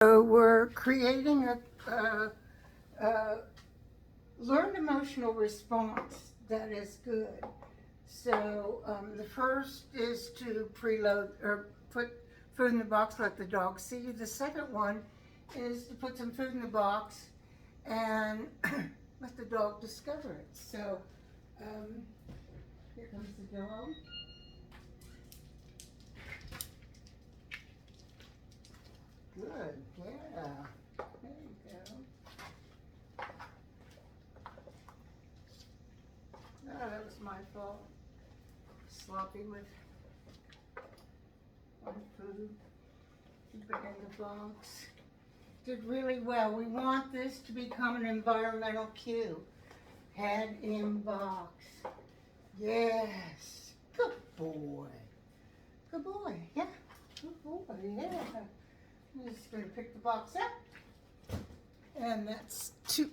So we're creating a learned emotional response that is good. So the first is to preload or put food in the box, let the dog see you. The second one is to put some food in the box and let the dog discover it. So here comes the dog. Good, yeah. There you go. Oh, that was my fault. Sloppy with food. Keep it in the box. Did really well. We want this to become an environmental cue. Head in box. Yes. Good boy. Good boy. Yeah. Good boy. Yeah. I'm just going to pick the box up. And that's 2.